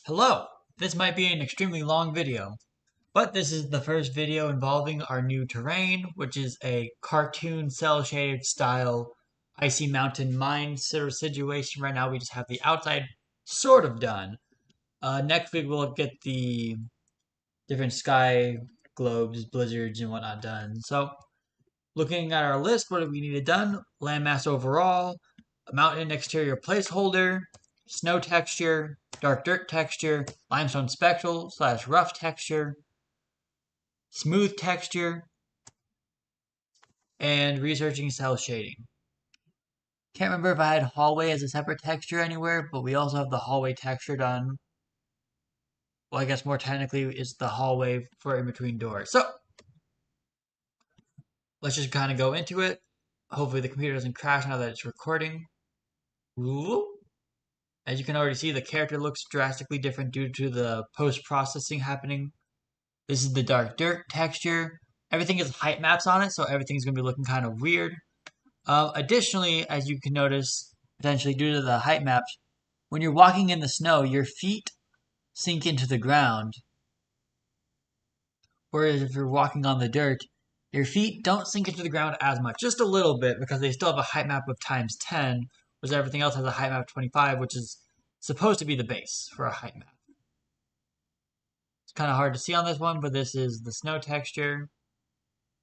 Hello! This might be an extremely long video, but this is the first video involving our new terrain, which is a cartoon cel-shaded style icy mountain mine sort of situation. Right now we just have the outside sort of done. Next week we'll get the different sky globes, blizzards, and whatnot done. So, looking at our list, what do we need done? Landmass overall, a mountain exterior placeholder, snow texture, dark dirt texture, limestone spectral / rough texture, smooth texture, and researching cell shading. Can't remember if I had hallway as a separate texture anywhere, but we also have the hallway texture done. Well, I guess more technically is the hallway for in between doors. So, let's just kind of go into it. Hopefully the computer doesn't crash now that it's recording. Ooh. As you can already see, the character looks drastically different due to the post-processing happening. This is the dark dirt texture. Everything has height maps on it, so everything's going to be looking kind of weird. Additionally, as you can notice, potentially due to the height maps, when you're walking in the snow, your feet sink into the ground. Whereas if you're walking on the dirt, your feet don't sink into the ground as much. Just a little bit, because they still have a height map of times 10, whereas everything else has a height map of 25, which is supposed to be the base for a height map. It's kind of hard to see on this one, but this is the snow texture.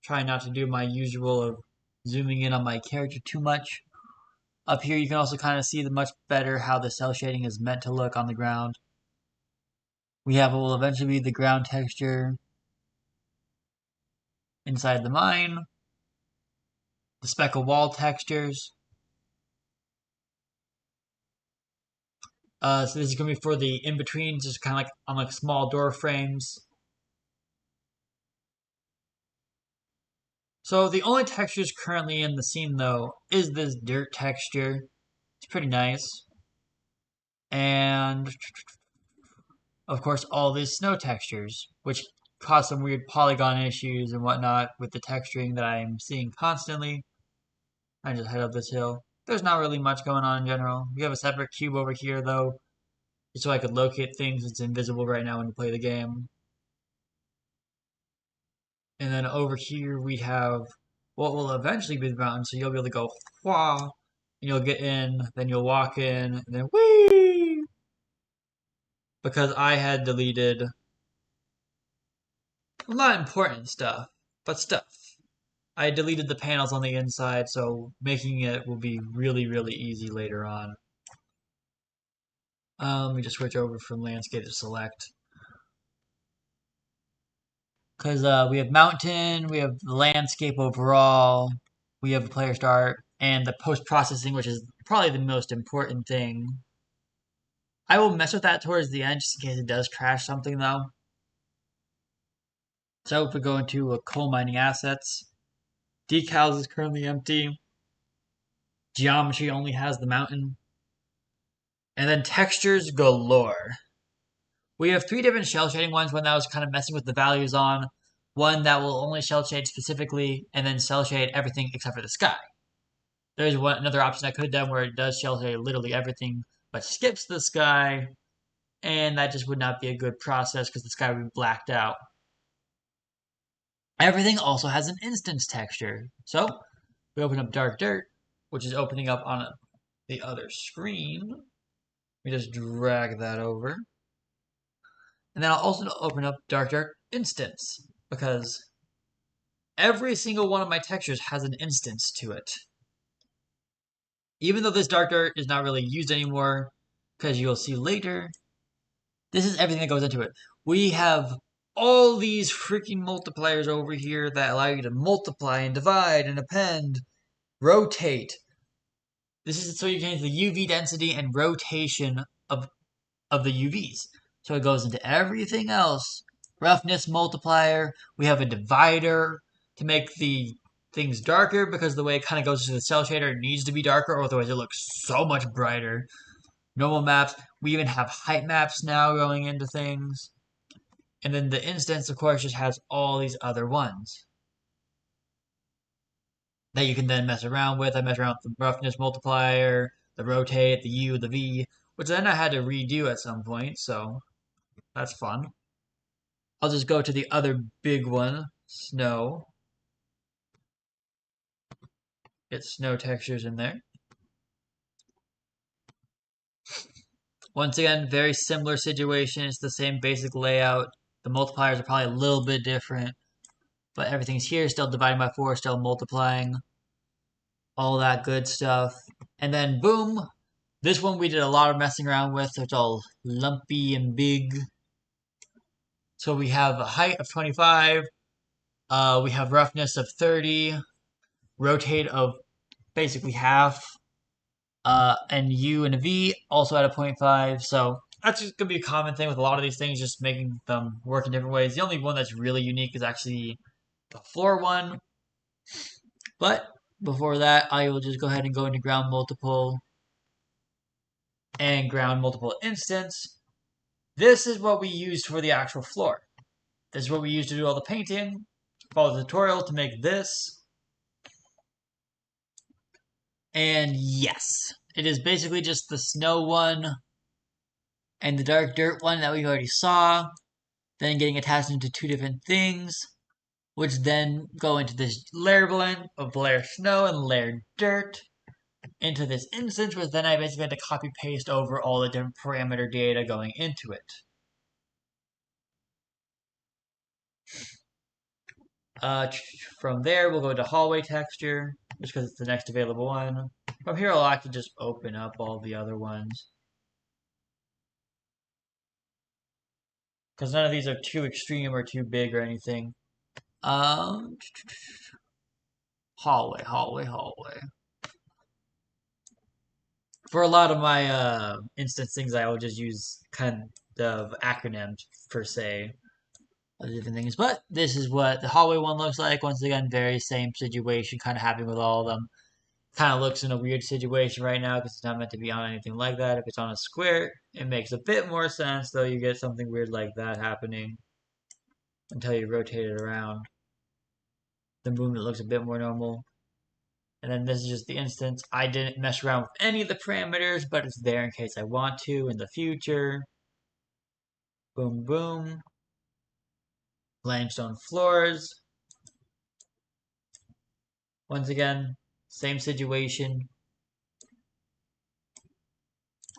Trying not to do my usual of zooming in on my character too much. Up here you can also kind of see much better how the cell shading is meant to look on the ground. We have what will eventually be the ground texture inside the mine. The speckle wall textures. So this is going to be for the in-betweens, just kind of like on like small door frames. So the only textures currently in the scene though is this dirt texture. It's pretty nice. And of course all these snow textures, which cause some weird polygon issues and whatnot with the texturing that I'm seeing constantly. I just head up this hill. There's not really much going on in general. We have a separate cube over here though, just so I could locate things. It's invisible right now when you play the game. And then over here we have what will eventually be the mountain, so you'll be able to go wah, and you'll get in, then you'll walk in, and then whee! Because I had deleted, well, not important stuff, but stuff. I deleted the panels on the inside, so making it will be really, really easy later on. Let me just switch over from landscape to select. Because we have mountain, we have the landscape overall, we have the player start, and the post-processing, which is probably the most important thing. I will mess with that towards the end, just in case it does crash something, though. So if we go into coal mining assets, decals is currently empty. Geometry only has the mountain. And then textures galore. We have 3 different shell shading ones, one that was kind of messing with the values on, one that will only shell shade specifically, and then shell shade everything except for the sky. There's another option I could have done where it does shell shade literally everything, but skips the sky, and that just would not be a good process because the sky would be blacked out. Everything also has an instance texture. So, we open up dark dirt, which is opening up on the other screen. We just drag that over. And then I'll also open up dark dirt instance, because every single one of my textures has an instance to it. Even though this dark dirt is not really used anymore, because you'll see later, this is everything that goes into it. We have all these freaking multipliers over here that allow you to multiply and divide and append, rotate. This is so you can change the UV density and rotation of the UVs. So it goes into everything else. Roughness multiplier. We have a divider to make the things darker because the way it kind of goes to the cell shader, it needs to be darker, or otherwise it looks so much brighter. Normal maps. We even have height maps now going into things. And then the instance, of course, just has all these other ones that you can then mess around with. I mess around with the roughness multiplier, the rotate, the U, the V, which then I had to redo at some point, so That's fun. I'll just go to the other big one, snow. Get snow textures in there. Once again, very similar situation. It's the same basic layout. The multipliers are probably a little bit different, but everything's here, still dividing by 4, still multiplying, all that good stuff. And then boom, this one we did a lot of messing around with, so it's all lumpy and big. So we have a height of 25, we have roughness of 30, rotate of basically half, and U and a V also at a 0.5. So that's just gonna be a common thing with a lot of these things, just making them work in different ways. The only one that's really unique is actually the floor one. But before that, I will just go ahead and go into ground multiple and ground multiple instance. This is what we used for the actual floor. This is what we used to do all the painting. Follow the tutorial to make this. And yes, it is basically just the snow one and the dark dirt one that we already saw. Then getting attached into two different things, which then go into this layer blend of layer snow and layer dirt into this instance, which then I basically had to copy paste over all the different parameter data going into it. From there, we'll go to hallway texture, just because it's the next available one. From here, I'll actually just open up all the other ones, because none of these are too extreme or too big or anything. Um, hallway. For a lot of my instance things, I will just use kind of acronyms per se of different things. But this is what the hallway one looks like. Once again, very same situation, kind of happening with all of them. Kind of looks in a weird situation right now because it's not meant to be on anything like that. If it's on a square, it makes a bit more sense, though you get something weird like that happening until you rotate it around. The movement looks a bit more normal. And then this is just the instance. I didn't mess around with any of the parameters, but it's there in case I want to in the future. Boom, boom. Limestone floors. Once again, same situation.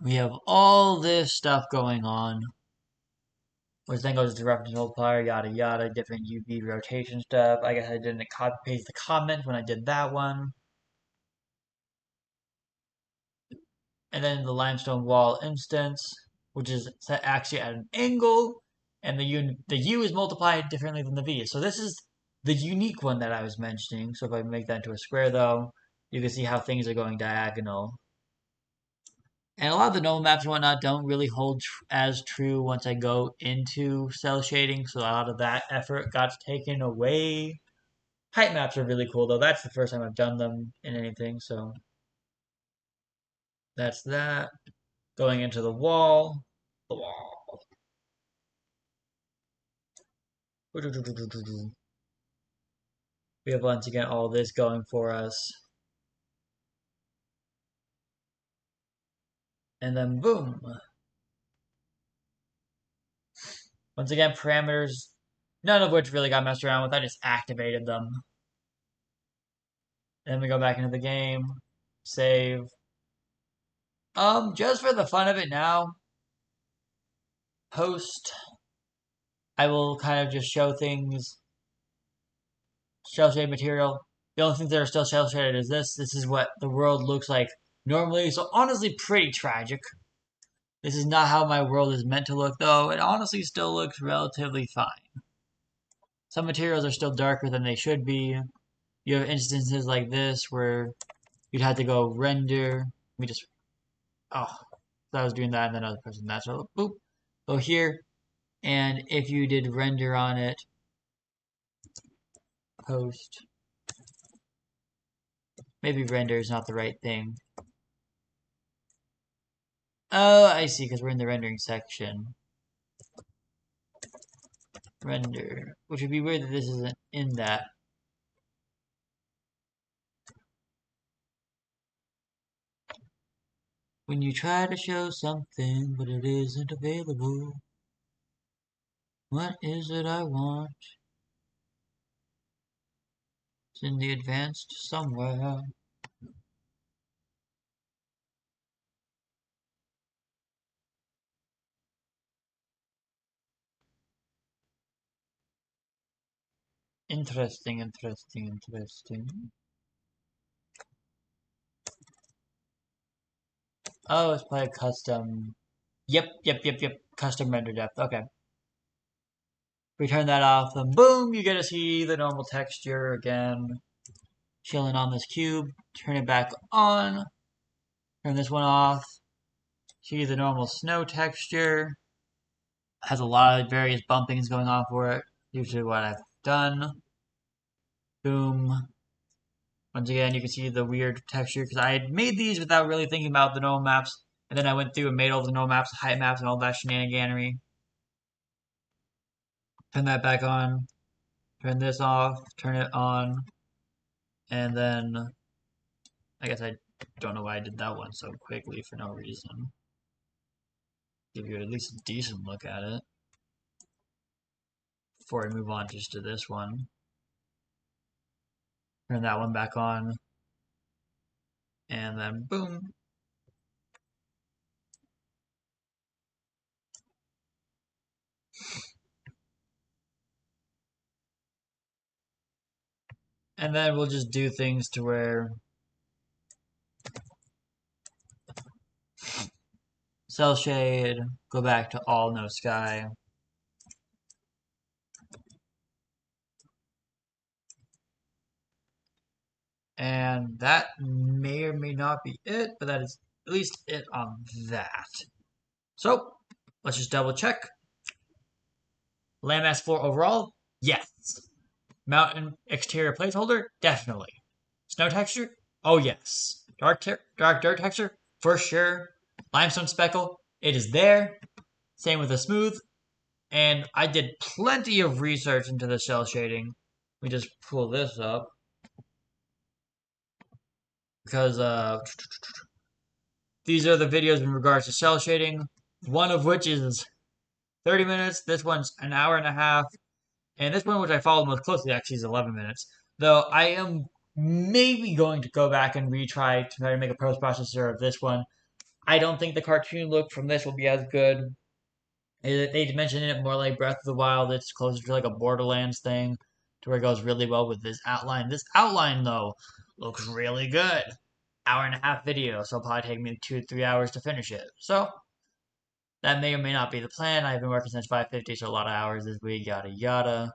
We have all this stuff going on, which then goes to reference multiplier, yada yada, different UV rotation stuff. I guess I didn't copy paste the comment when I did that one. And then the limestone wall instance, which is set actually at an angle, and the U is multiplied differently than the V. So this is the unique one that I was mentioning. So if I make that into a square though, you can see how things are going diagonal. And a lot of the normal maps and whatnot don't really hold as true once I go into cell shading, so a lot of that effort got taken away. Height maps are really cool though. That's the first time I've done them in anything, so that's that. Going into the wall. The wall. We have once again all this going for us. And then boom. Once again, parameters, none of which really got messed around with. I just activated them. Then we go back into the game. Save. Just for the fun of it now, post, I will kind of just show things, shell shade material. The only things that are still shell shaded is this. This is what the world looks like normally. So honestly, pretty tragic. This is not how my world is meant to look, though. It honestly still looks relatively fine. Some materials are still darker than they should be. You have instances like this where you'd have to go render. Let me just, oh, so I was doing that and then I was pressing that. So boop, go here. And if you did render on it, post, maybe render is not the right thing. Oh, I see, because we're in the rendering section. Render, which would be weird that this isn't in that. When you try to show something, but it isn't available. What is it I want? It's in the advanced somewhere. Interesting, interesting, interesting. Oh, it's probably custom. Yep. Custom render depth. Okay. We turn that off, then boom, you get to see the normal texture again. Chilling on this cube. Turn it back on. Turn this one off. See the normal snow texture. Has a lot of various bumpings going on for it. Usually what I've done. Boom. Once again, you can see the weird texture because I had made these without really thinking about the normal maps. And then I went through and made all the normal maps, height maps, and all that shenaniganery. Turn that back on. Turn this off. Turn it on. And then, I guess I don't know why I did that one so quickly for no reason. Give you at least a decent look at it. Before I move on just to this one. Turn that one back on. And then boom. And then we'll just do things to where cell shade, go back to all no sky. And that may or may not be it, but that is at least it on that. So let's just double check. Landmass 4 overall? Yes. Mountain exterior placeholder? Definitely. Snow texture? Oh yes. Dark dirt texture? For sure. Limestone speckle? It is there. Same with the smooth. And I did plenty of research into the cell shading. Let me just pull this up. Because these are the videos in regards to cell shading. One of which is 30 minutes. This one's an hour and a half. And this one, which I followed most closely, actually is 11 minutes. Though I am maybe going to go back and retry to try to make a post processor of this one. I don't think the cartoon look from this will be as good. They mentioned it more like Breath of the Wild. It's closer to like a Borderlands thing, to where it goes really well with this outline. This outline, though, looks really good. Hour and a half video, so it'll probably take me 2 to 3 hours to finish it. So that may or may not be the plan. I've been working since 5:50, so a lot of hours this week, yada yada.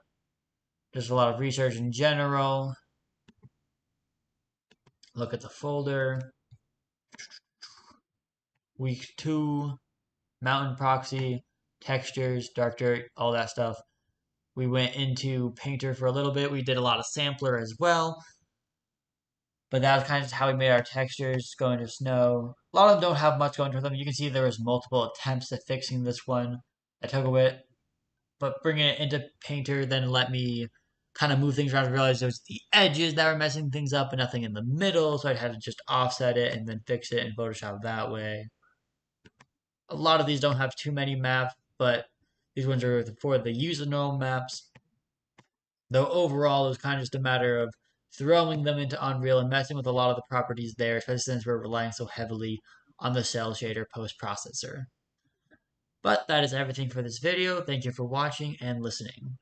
Just a lot of research in general. Look at the folder. Week 2, mountain proxy, textures, dark dirt, all that stuff. We went into Painter for a little bit. We did a lot of sampler as well. But that was kind of how we made our textures going to snow. A lot of them don't have much going to them. You can see there was multiple attempts at fixing this one. I took a bit, but bringing it into Painter then let me kind of move things around and realize there was the edges that were messing things up and nothing in the middle, so I had to just offset it and then fix it in Photoshop that way. A lot of these don't have too many maps, but these ones are for the use of normal maps. Though overall, it was kind of just a matter of throwing them into Unreal and messing with a lot of the properties there, especially since we're relying so heavily on the cell shader post processor. But that is everything for this video. Thank you for watching and listening.